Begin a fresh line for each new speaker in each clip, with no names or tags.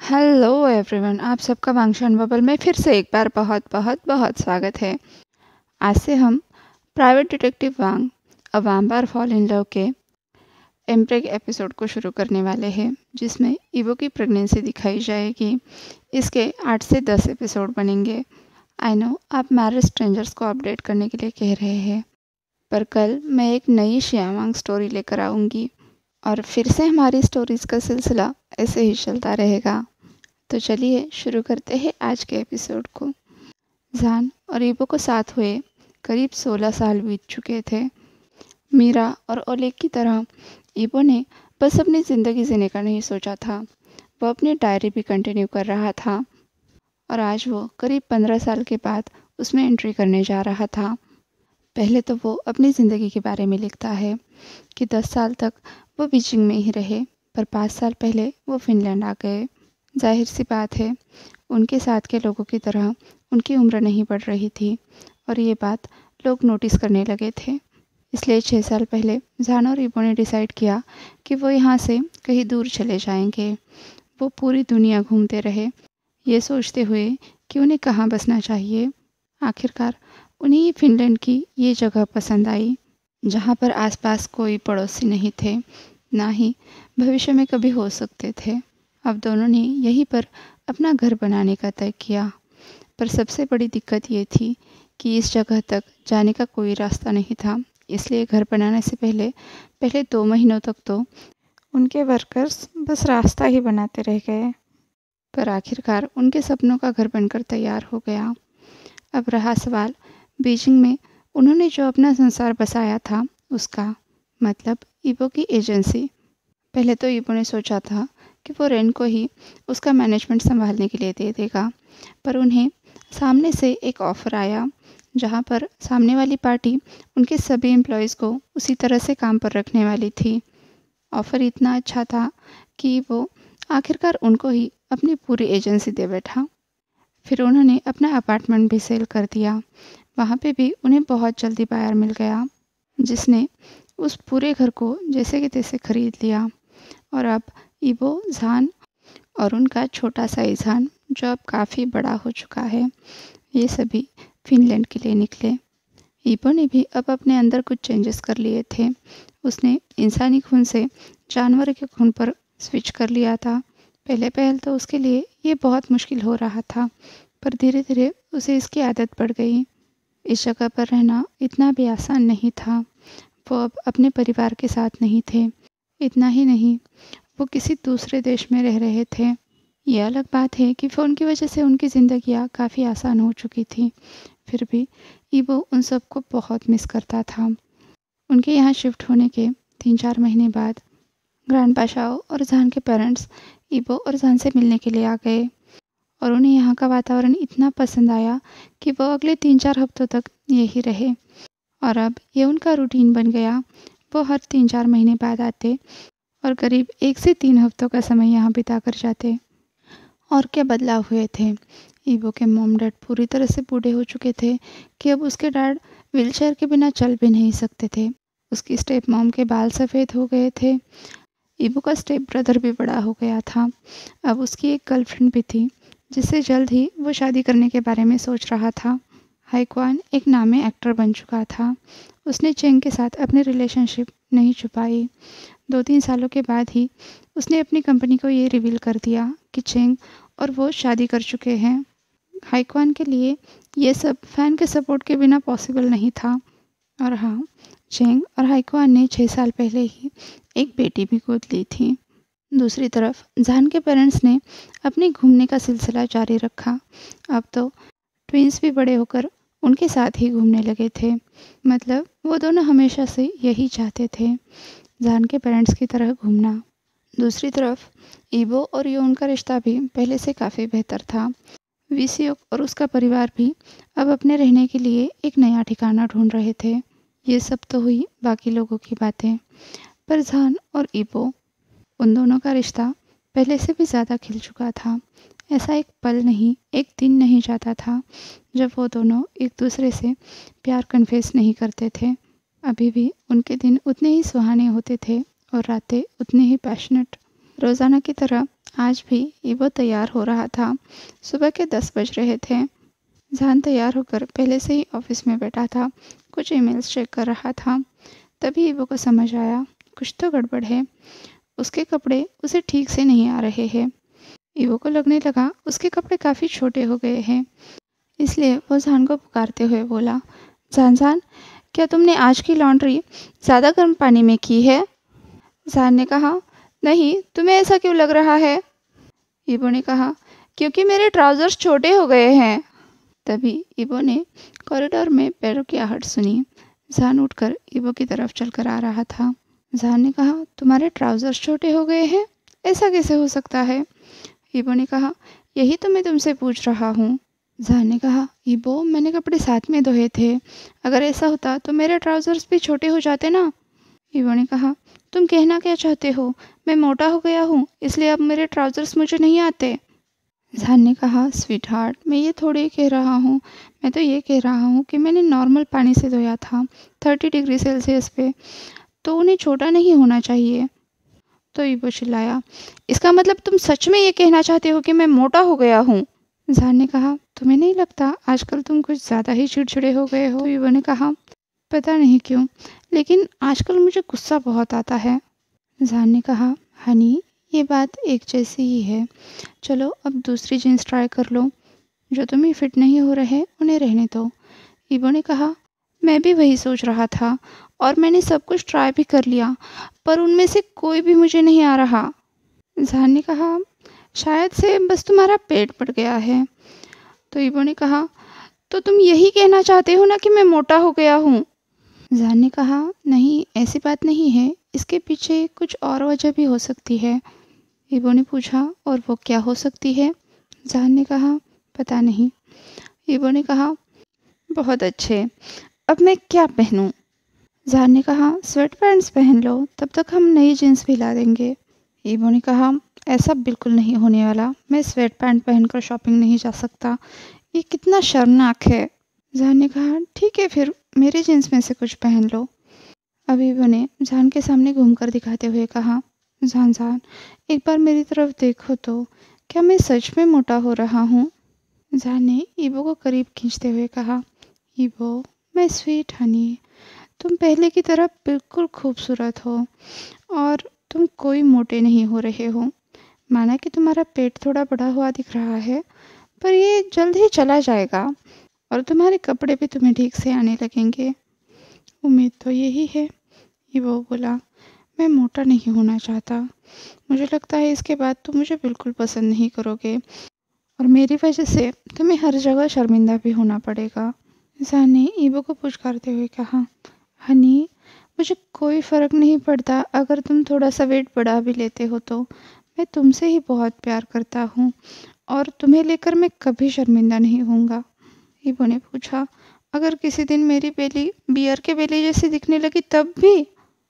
Hello everyone, आप सबका वांगशान bubble में फिर से एक बार बहुत बहुत बहुत स्वागत है। आज से हम private detective Wang a vampire fall in love के एम्प्रेग एपिसोड को शुरू करने वाले हैं, जिसमें इवो की प्रेगनेंसी दिखाई जाएगी। इसके 8 से 10 एपिसोड बनेंगे। आई नो आप मैरिज स्ट्रेंजर्स को अपडेट करने के लिए कह रहे हैं, पर कल मैं एक नई शियावांग स्टोरी लेकर आऊँगी और फिर से हमारी स्टोरीज़ का सिलसिला ऐसे ही चलता रहेगा। तो चलिए शुरू करते हैं आज के एपिसोड को। जान और ईबो को साथ हुए करीब 16 साल बीत चुके थे। मीरा और ओलेग की तरह ईबो ने बस अपनी ज़िंदगी जीने का नहीं सोचा था, वो अपनी डायरी भी कंटिन्यू कर रहा था और आज वो करीब 15 साल के बाद उसमें एंट्री करने जा रहा था। पहले तो वो अपनी ज़िंदगी के बारे में लिखता है कि 10 साल तक वो बीजिंग में ही रहे, पर 5 साल पहले वो फिनलैंड आ गए। जाहिर सी बात है, उनके साथ के लोगों की तरह उनकी उम्र नहीं बढ़ रही थी और ये बात लोग नोटिस करने लगे थे। इसलिए 6 साल पहले जान और ईबो ने डिसाइड किया कि वो यहाँ से कहीं दूर चले जाएंगे। वो पूरी दुनिया घूमते रहे, ये सोचते हुए कि उन्हें कहाँ बसना चाहिए। आखिरकार उन्हें फिनलैंड की ये जगह पसंद आई, जहाँ पर आसपास कोई पड़ोसी नहीं थे, ना ही भविष्य में कभी हो सकते थे। अब दोनों ने यहीं पर अपना घर बनाने का तय किया, पर सबसे बड़ी दिक्कत ये थी कि इस जगह तक जाने का कोई रास्ता नहीं था। इसलिए घर बनाने से पहले 2 महीनों तक तो उनके वर्कर्स बस रास्ता ही बनाते रह गए, पर आखिरकार उनके सपनों का घर बनकर तैयार हो गया। अब रहा सवाल बीजिंग में उन्होंने जो अपना संसार बसाया था उसका, मतलब ईबो की एजेंसी। पहले तो ईबो ने सोचा था कि वो रेन को ही उसका मैनेजमेंट संभालने के लिए दे देगा, पर उन्हें सामने से एक ऑफ़र आया जहाँ पर सामने वाली पार्टी उनके सभी एम्प्लॉयज़ को उसी तरह से काम पर रखने वाली थी। ऑफ़र इतना अच्छा था कि वो आखिरकार उनको ही अपनी पूरी एजेंसी दे बैठा। फिर उन्होंने अपना अपार्टमेंट भी सेल कर दिया। वहाँ पे भी उन्हें बहुत जल्दी बायर मिल गया, जिसने उस पूरे घर को जैसे कि तैसे खरीद लिया। और अब ईबो, जान और उनका छोटा सा ईजान, जो अब काफ़ी बड़ा हो चुका है, ये सभी फिनलैंड के लिए निकले। ईबो ने भी अब अपने अंदर कुछ चेंजेस कर लिए थे। उसने इंसानी खून से जानवर के खून पर स्विच कर लिया था। पहले तो उसके लिए ये बहुत मुश्किल हो रहा था, पर धीरे धीरे उसे इसकी आदत पड़ गई। इस जगह पर रहना इतना भी आसान नहीं था। वो अब अपने परिवार के साथ नहीं थे। इतना ही नहीं, वो किसी दूसरे देश में रह रहे थे। ये अलग बात है कि फ़ोन की वजह से उनकी ज़िंदगियाँ काफ़ी आसान हो चुकी थी, फिर भी ईबो उन सबको बहुत मिस करता था। उनके यहाँ शिफ्ट होने के 3-4 महीने बाद ग्रैंडपा शाओ और जान के पेरेंट्स ईबो और जान से मिलने के लिए आ गए और उन्हें यहाँ का वातावरण इतना पसंद आया कि वो अगले 3-4 हफ्तों तक यही रहे और अब ये उनका रूटीन बन गया। वो हर 3-4 महीने बाद आते और करीब 1 से 3 हफ्तों का समय यहाँ बिता कर जाते। और क्या बदलाव हुए थे। ईबो के मॉम डैड पूरी तरह से बूढ़े हो चुके थे कि अब उसके डैड व्हीलचेयर के बिना चल भी नहीं सकते थे। उसकी स्टेप मॉम के बाल सफ़ेद हो गए थे। ईबो का स्टेप ब्रदर भी बड़ा हो गया था। अब उसकी एक गर्लफ्रेंड भी थी, जिससे जल्द ही वो शादी करने के बारे में सोच रहा था। हाईक्वान एक नामी एक्टर बन चुका था। उसने चेंग के साथ अपनी रिलेशनशिप नहीं छुपाई। 2-3 सालों के बाद ही उसने अपनी कंपनी को ये रिवील कर दिया कि चेंग और वो शादी कर चुके हैं। हाईक्वान के लिए ये सब फ़ैन के सपोर्ट के बिना पॉसिबल नहीं था। और हाँ, चेंग और हाईक्वान ने 6 साल पहले ही एक बेटी भी गोद ली थी। दूसरी तरफ जान के पेरेंट्स ने अपने घूमने का सिलसिला जारी रखा। अब तो ट्विंस भी बड़े होकर उनके साथ ही घूमने लगे थे। मतलब वो दोनों हमेशा से यही चाहते थे, जान के पेरेंट्स की तरह घूमना। दूसरी तरफ ईबो और योन का रिश्ता भी पहले से काफ़ी बेहतर था। विसियोक और उसका परिवार भी अब अपने रहने के लिए एक नया ठिकाना ढूंढ रहे थे। ये सब तो हुई बाकी लोगों की बातें, पर जान और ईबो, उन दोनों का रिश्ता पहले से भी ज़्यादा खिल चुका था। ऐसा एक पल नहीं, एक दिन नहीं जाता था जब वो दोनों एक दूसरे से प्यार कन्फेस नहीं करते थे। अभी भी उनके दिन उतने ही सुहाने होते थे और रातें उतनी ही पैशनेट। रोज़ाना की तरह आज भी ईबो तैयार हो रहा था। सुबह के 10 बज रहे थे। जान तैयार होकर पहले से ही ऑफिस में बैठा था, कुछ ईमेल्स चेक कर रहा था। तभी ईबो को समझ आया, कुछ तो गड़बड़ है। उसके कपड़े उसे ठीक से नहीं आ रहे हैं। ईबो को लगने लगा उसके कपड़े काफ़ी छोटे हो गए हैं। इसलिए वो जान को पुकारते हुए बोला, जान जान, क्या तुमने आज की लॉन्ड्री ज़्यादा गर्म पानी में की है? जान ने कहा, नहीं, तुम्हें ऐसा क्यों लग रहा है? ईबो ने कहा, क्योंकि मेरे ट्राउजर्स छोटे हो गए हैं। तभी ईबो ने कॉरिडोर में पैरों की आहट सुनी। जान उठकर ईबो की तरफ चलकर आ रहा था। जान ने कहा, तुम्हारे ट्राउजर्स छोटे हो गए हैं? ऐसा कैसे हो सकता है? ईबो ने कहा, यही तो मैं तुमसे पूछ रहा हूँ। जान ने कहा, ईबो, मैंने कपड़े साथ में धोए थे। अगर ऐसा होता तो मेरे ट्राउजर्स भी छोटे हो जाते ना। ईबो ने कहा, तुम कहना क्या चाहते हो? मैं मोटा हो गया हूँ इसलिए अब मेरे ट्राउजर्स मुझे नहीं आते? जान ने कहा, स्वीट हार्ट, मैं ये थोड़ी कह रहा हूँ। मैं तो ये कह रहा हूँ कि मैंने नॉर्मल पानी से धोया था, 30 डिग्री सेल्सियस पे, तो उन्हें छोटा नहीं होना चाहिए। तो ईबो चिल्लाया, इसका मतलब तुम सच में ये कहना चाहते हो कि मैं मोटा हो गया हूँ? जान ने कहा, तुम्हें नहीं लगता आजकल तुम कुछ ज़्यादा ही चिड़चिड़े हो गए हो? तो ईबो ने कहा, पता नहीं क्यों, लेकिन आजकल मुझे गुस्सा बहुत आता है। जान ने कहा, हनी, ये बात एक जैसी ही है। चलो अब दूसरी जीन्स ट्राई कर लो। जो तुम्हें फिट नहीं हो रहे उन्हें रहने दो। ईबो ने कहा, मैं भी वही सोच रहा था और मैंने सब कुछ ट्राई भी कर लिया, पर उनमें से कोई भी मुझे नहीं आ रहा। जान ने कहा, शायद से बस तुम्हारा पेट बढ़ गया है। तो ईबो ने कहा, तो तुम यही कहना चाहते हो ना कि मैं मोटा हो गया हूँ? जान ने कहा, नहीं, ऐसी बात नहीं है, इसके पीछे कुछ और वजह भी हो सकती है। ईबो ने पूछा, और वो क्या हो सकती है? जान ने कहा, पता नहीं। ईबो ने कहा, बहुत अच्छे, अब मैं क्या पहनूं? जान ने कहा, स्वेट पैंट्स पहन लो, तब तक हम नई जीन्स भी ला देंगे। ईबो ने कहा, ऐसा बिल्कुल नहीं होने वाला, मैं स्वेट पैंट पहनकर शॉपिंग नहीं जा सकता, ये कितना शर्मनाक है। जान ने कहा, ठीक है, फिर मेरी जीन्स में से कुछ पहन लो। अब ईबो ने जान के सामने घूमकर दिखाते हुए कहा, जान जान, एक बार मेरी तरफ देखो तो, क्या मैं सच में मोटा हो रहा हूँ? जान ने ईबो को करीब खींचते हुए कहा, ईबो, मैं स्वीट हनी, तुम पहले की तरह बिल्कुल खूबसूरत हो और तुम कोई मोटे नहीं हो रहे हो। माना कि तुम्हारा पेट थोड़ा बड़ा हुआ दिख रहा है, पर ये जल्द ही चला जाएगा और तुम्हारे कपड़े भी तुम्हें ठीक से आने लगेंगे। उम्मीद तो यही है। ईबो बोला, मैं मोटा नहीं होना चाहता। मुझे लगता है इसके बाद तुम मुझे बिल्कुल पसंद नहीं करोगे और मेरी वजह से तुम्हें हर जगह शर्मिंदा भी होना पड़ेगा। जान ने ईबो को पुचकारते हुए कहा, हनी, मुझे कोई फ़र्क नहीं पड़ता अगर तुम थोड़ा सा वेट बढ़ा भी लेते हो तो। मैं तुमसे ही बहुत प्यार करता हूँ और तुम्हें लेकर मैं कभी शर्मिंदा नहीं होऊंगा। ईबो ने पूछा, अगर किसी दिन मेरी बेली बियर के बेली जैसी दिखने लगी तब भी?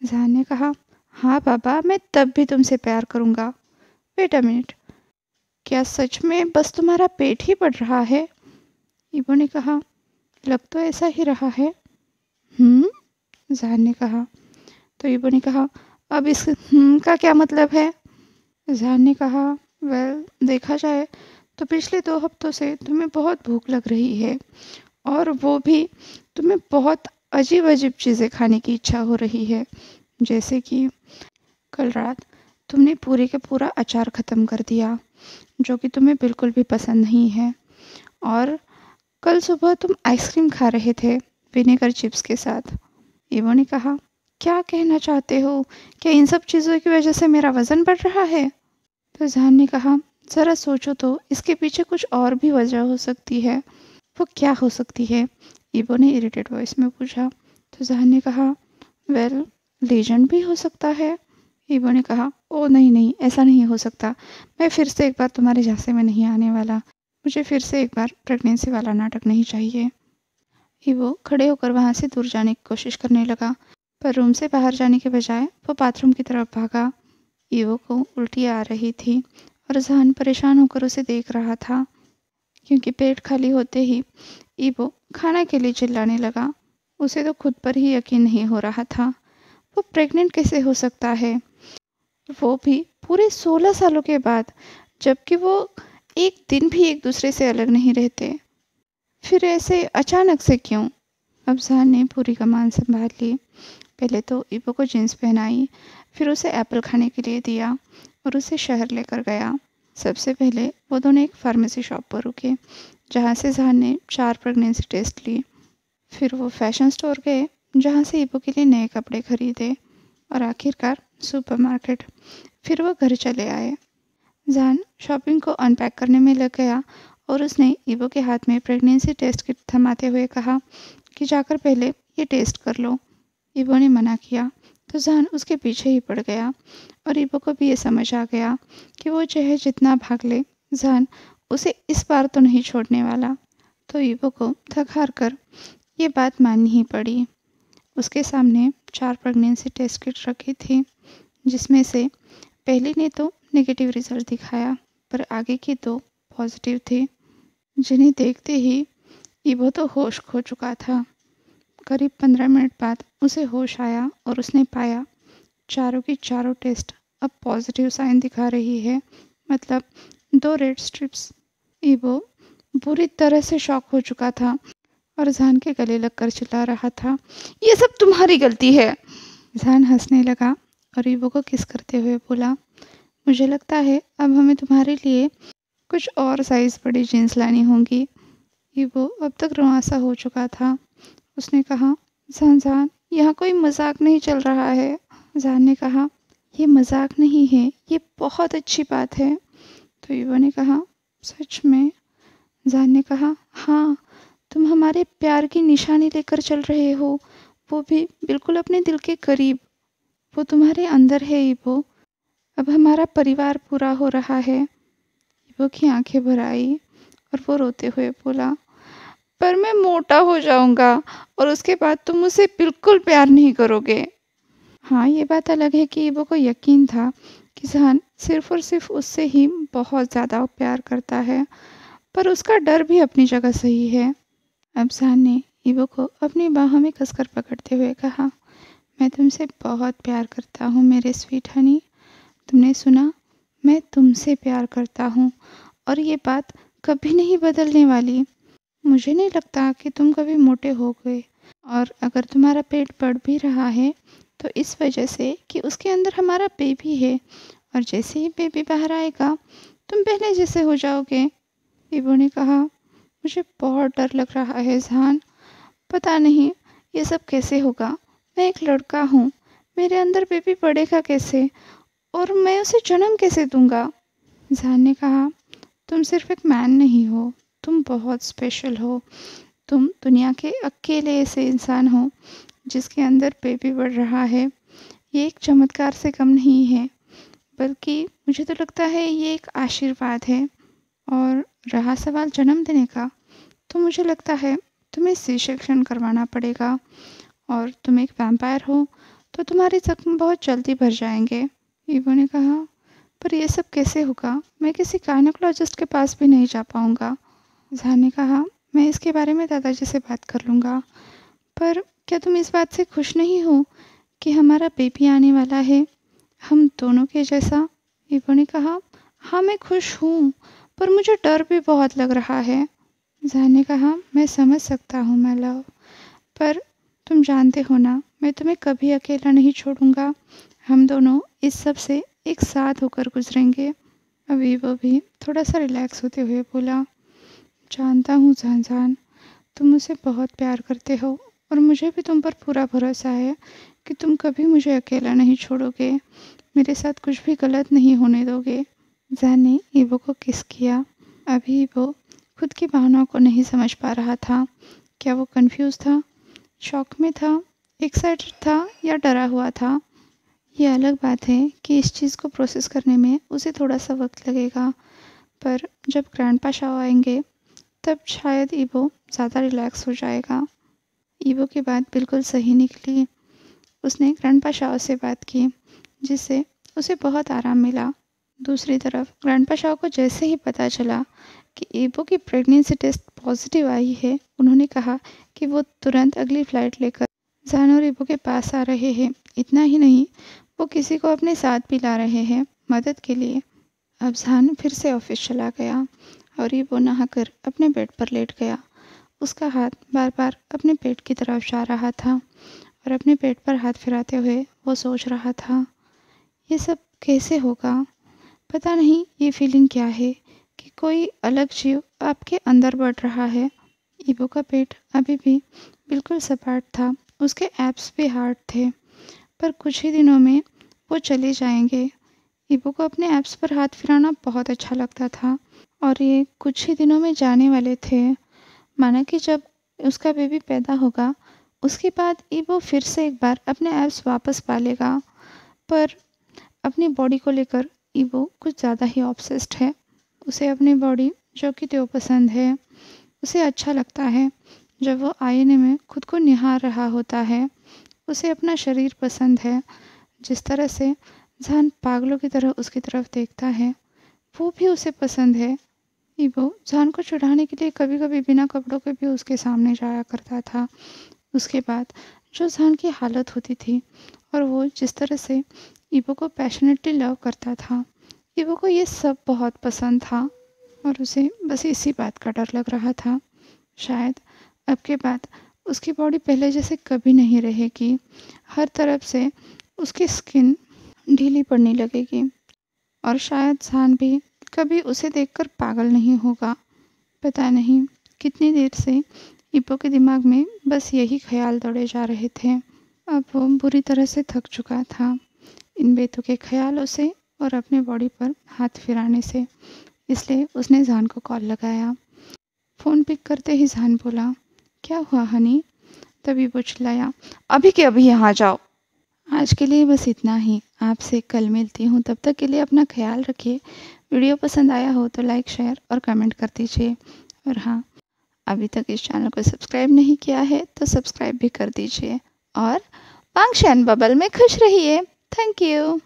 जान ने कहा, हाँ बाबा, मैं तब भी तुमसे प्यार करूँगा। वेट अ मिनट, क्या सच में बस तुम्हारा पेट ही बढ़ रहा है? ईबो ने कहा, लग तो ऐसा ही रहा है। जान ने कहा। तो ईबो ने कहा, अब इस का क्या मतलब है? जान ने कहा, वेल, देखा जाए तो पिछले 2 हफ्तों से तुम्हें बहुत भूख लग रही है और वो भी तुम्हें बहुत अजीब अजीब चीज़ें खाने की इच्छा हो रही है। जैसे कि कल रात तुमने पूरे का पूरा अचार ख़त्म कर दिया, जो कि तुम्हें बिल्कुल भी पसंद नहीं है। और कल सुबह तुम आइसक्रीम खा रहे थे विनेगर चिप्स के साथ। ईबो ने कहा, क्या कहना चाहते हो? क्या इन सब चीज़ों की वजह से मेरा वज़न बढ़ रहा है? तो जान ने कहा, ज़रा सोचो तो, इसके पीछे कुछ और भी वजह हो सकती है। वो क्या हो सकती है? ईबो ने इरिटेट वॉइस में पूछा। तो जान ने कहा, वेल, लीजेंड भी हो सकता है। ईबो ने कहा, ओ नहीं नहीं, ऐसा नहीं हो सकता। मैं फिर से एक बार तुम्हारे झांसे में नहीं आने वाला। मुझे फिर से एक बार प्रेगनेंसी वाला नाटक नहीं चाहिए। ईबो खड़े होकर वहाँ से दूर जाने की कोशिश करने लगा, पर रूम से बाहर जाने के बजाय वो बाथरूम की तरफ भागा। ईबो को उल्टी आ रही थी और जहान परेशान होकर उसे देख रहा था, क्योंकि पेट खाली होते ही ईबो खाना के लिए चिल्लाने लगा। उसे तो खुद पर ही यकीन नहीं हो रहा था। वो प्रेग्नेंट कैसे हो सकता है? वो भी पूरे 16 सालों के बाद, जबकि वो एक दिन भी एक दूसरे से अलग नहीं रहते। फिर ऐसे अचानक से क्यों? अब जहान ने पूरी कमान संभाल ली। पहले तो ईबो को जीन्स पहनाई, फिर उसे एप्पल खाने के लिए दिया और उसे शहर लेकर गया। सबसे पहले वो दोनों एक फार्मेसी शॉप पर रुके, जहाँ से जहान ने 4 प्रेगनेंसी टेस्ट ली। फिर वो फैशन स्टोर गए, जहाँ से ईबो के लिए नए कपड़े खरीदे, और आखिरकार सुपरमार्केट। फिर वो घर चले आए। जहान शॉपिंग को अनपैक करने में लग गया और उसने ईबो के हाथ में प्रेगनेंसी टेस्ट किट थमाते हुए कहा कि जाकर पहले ये टेस्ट कर लो। ईबो ने मना किया तो जहान उसके पीछे ही पड़ गया, और ईबो को भी ये समझ आ गया कि वो चाहे जितना भाग ले, जहान उसे इस बार तो नहीं छोड़ने वाला। तो ईबो को थक हार कर ये बात माननी ही पड़ी। उसके सामने 4 प्रेगनेंसी टेस्ट किट रखी थी, जिसमें से पहली ने तो नेगेटिव रिजल्ट दिखाया, पर आगे की 2 पॉजिटिव थी, जिन्हें देखते ही ईबो तो होश खो चुका था। करीब 15 मिनट बाद उसे होश आया और उसने पाया चारों की चारों टेस्ट अब पॉजिटिव साइन दिखा रही है, मतलब 2 रेड स्ट्रिप्स। ईबो बुरी तरह से शॉक हो चुका था और जहान के गले लगकर चिल्ला रहा था, ये सब तुम्हारी गलती है। जहान हंसने लगा और ईबो को किस करते हुए बोला, मुझे लगता है अब हमें तुम्हारे लिए कुछ और साइज बड़ी जीन्स लानी होंगी। ईबो अब तक रुआंसा हो चुका था। उसने कहा, जहान जहान, यहाँ कोई मजाक नहीं चल रहा है। जहान ने कहा, ये मजाक नहीं है, ये बहुत अच्छी बात है। तो ईबो ने कहा, सच में? जहान ने कहा, हाँ, तुम हमारे प्यार की निशानी लेकर चल रहे हो, वो भी बिल्कुल अपने दिल के करीब। वो तुम्हारे अंदर है ईबो। अब हमारा परिवार पूरा हो रहा है। ईबो की आंखें भर आई और वो रोते हुए बोला, पर मैं मोटा हो जाऊंगा और उसके बाद तुम मुझसे बिल्कुल प्यार नहीं करोगे। हाँ, ये बात अलग है कि ईबो को यकीन था कि जहान सिर्फ और सिर्फ उससे ही बहुत ज़्यादा प्यार करता है, पर उसका डर भी अपनी जगह सही है। अब जहान ने ईबो को अपनी बाहों में कसकर पकड़ते हुए कहा, मैं तुमसे बहुत प्यार करता हूँ मेरे स्वीट हनी। तुमने सुना, मैं तुमसे प्यार करता हूँ और ये बात कभी नहीं बदलने वाली। मुझे नहीं लगता कि तुम कभी मोटे हो गए, और अगर तुम्हारा पेट बढ़ भी रहा है तो इस वजह से कि उसके अंदर हमारा बेबी है, और जैसे ही बेबी बाहर आएगा तुम पहले जैसे हो जाओगे। ईबो ने कहा, मुझे बहुत डर लग रहा है जहान। पता नहीं ये सब कैसे होगा। मैं एक लड़का हूँ, मेरे अंदर बेबी बढ़ेगा कैसे, और मैं उसे जन्म कैसे दूंगा। जहान ने कहा, तुम सिर्फ एक मैन नहीं हो, तुम बहुत स्पेशल हो। तुम दुनिया के अकेले ऐसे इंसान हो जिसके अंदर बेबी बढ़ रहा है। ये एक चमत्कार से कम नहीं है, बल्कि मुझे तो लगता है ये एक आशीर्वाद है। और रहा सवाल जन्म देने का, तो मुझे लगता है तुम्हें सी सेक्शन करवाना पड़ेगा, और तुम एक वैम्पायर हो तो तुम्हारे जख्म बहुत जल्दी भर जाएंगे। ईबो ने कहा, पर यह सब कैसे होगा? मैं किसी गायनेकोलॉजिस्ट के पास भी नहीं जा पाऊंगा। जहान ने कहा, मैं इसके बारे में दादाजी से बात कर लूँगा। पर क्या तुम इस बात से खुश नहीं हो कि हमारा बेबी आने वाला है, हम दोनों के जैसा? ईबो ने कहा, हाँ, मैं खुश हूँ, पर मुझे डर भी बहुत लग रहा है। जहान ने कहा, मैं समझ सकता हूँ माय लव, पर तुम जानते हो ना, मैं तुम्हें कभी अकेला नहीं छोड़ूंगा। हम दोनों इस सब से एक साथ होकर गुजरेंगे। अभी वो भी थोड़ा सा रिलैक्स होते हुए बोला, जानता हूँ जहान जहान, तुम मुझसे बहुत प्यार करते हो, और मुझे भी तुम पर पूरा भरोसा है कि तुम कभी मुझे अकेला नहीं छोड़ोगे, मेरे साथ कुछ भी गलत नहीं होने दोगे। जहान ने ईबो को किस किया। अभी वो खुद की भावनाओं को नहीं समझ पा रहा था। क्या वो कंफ्यूज था, शॉक में था, एक्साइटेड था, या डरा हुआ था? ये अलग बात है कि इस चीज़ को प्रोसेस करने में उसे थोड़ा सा वक्त लगेगा, पर जब ग्रैंडपा शाओ आएंगे तब शायद ईबो ज़्यादा रिलैक्स हो जाएगा। ईबो की बात बिल्कुल सही निकली। उसने ग्रैंडपा शाओ से बात की, जिससे उसे बहुत आराम मिला। दूसरी तरफ ग्रैंडपा शाओ को जैसे ही पता चला कि ईबो की प्रेगनेंसी टेस्ट पॉजिटिव आई है, उन्होंने कहा कि वो तुरंत अगली फ़्लाइट लेकर जहान और ईबो के पास आ रहे हैं। इतना ही नहीं, वो किसी को अपने साथ पिला रहे हैं मदद के लिए। अब जहान फिर से ऑफिस चला गया और ईबो नहाकर अपने बेड पर लेट गया। उसका हाथ बार बार अपने पेट की तरफ जा रहा था और अपने पेट पर हाथ फिराते हुए वो सोच रहा था, ये सब कैसे होगा? पता नहीं ये फीलिंग क्या है कि कोई अलग जीव आपके अंदर बढ़ रहा है। ईबो का पेट अभी भी बिल्कुल सपाट था, उसके एब्स भी हार्ड थे, पर कुछ ही दिनों में वो चले जाएंगे। ईबो को अपने एब्स पर हाथ फिराना बहुत अच्छा लगता था और ये कुछ ही दिनों में जाने वाले थे। माना कि जब उसका बेबी पैदा होगा उसके बाद ईबो फिर से एक बार अपने एब्स वापस पालेगा। पर अपनी बॉडी को लेकर ईबो कुछ ज़्यादा ही ऑब्सेस्ड है। उसे अपनी बॉडी जो कि त्यो पसंद है, उसे अच्छा लगता है जब वो आईने में खुद को निहार रहा होता है। उसे अपना शरीर पसंद है। जिस तरह से जहान पागलों की तरह उसकी तरफ देखता है वो भी उसे पसंद है। ईबो जहान को छुड़ाने के लिए कभी कभी बिना कपड़ों के भी उसके सामने जाया करता था। उसके बाद जो जहान की हालत होती थी और वो जिस तरह से ईबो को पैशनेटली लव करता था, ईबो को ये सब बहुत पसंद था और उसे बस इसी बात का डर लग रहा था। शायद अब के बाद उसकी बॉडी पहले जैसे कभी नहीं रहेगी। हर तरफ से उसकी स्किन ढीली पड़ने लगेगी और शायद जहान भी कभी उसे देखकर पागल नहीं होगा। पता नहीं कितनी देर से ईबो के दिमाग में बस यही ख्याल दौड़े जा रहे थे। अब वो बुरी तरह से थक चुका था इन बेतुके ख्यालों से और अपने बॉडी पर हाथ फिराने से। इसलिए उसने जहान को कॉल लगाया। फ़ोन पिक करते ही जहान बोला, क्या हुआ हनी? तभी वो चिल्लाया, अभी के अभी यहाँ जाओ। आज के लिए बस इतना ही। आपसे कल मिलती हूँ, तब तक के लिए अपना ख्याल रखिए। वीडियो पसंद आया हो तो लाइक, शेयर और कमेंट कर दीजिए। और हाँ, अभी तक इस चैनल को सब्सक्राइब नहीं किया है तो सब्सक्राइब भी कर दीजिए और फंक्शन बबल में खुश रहिए। Thank you.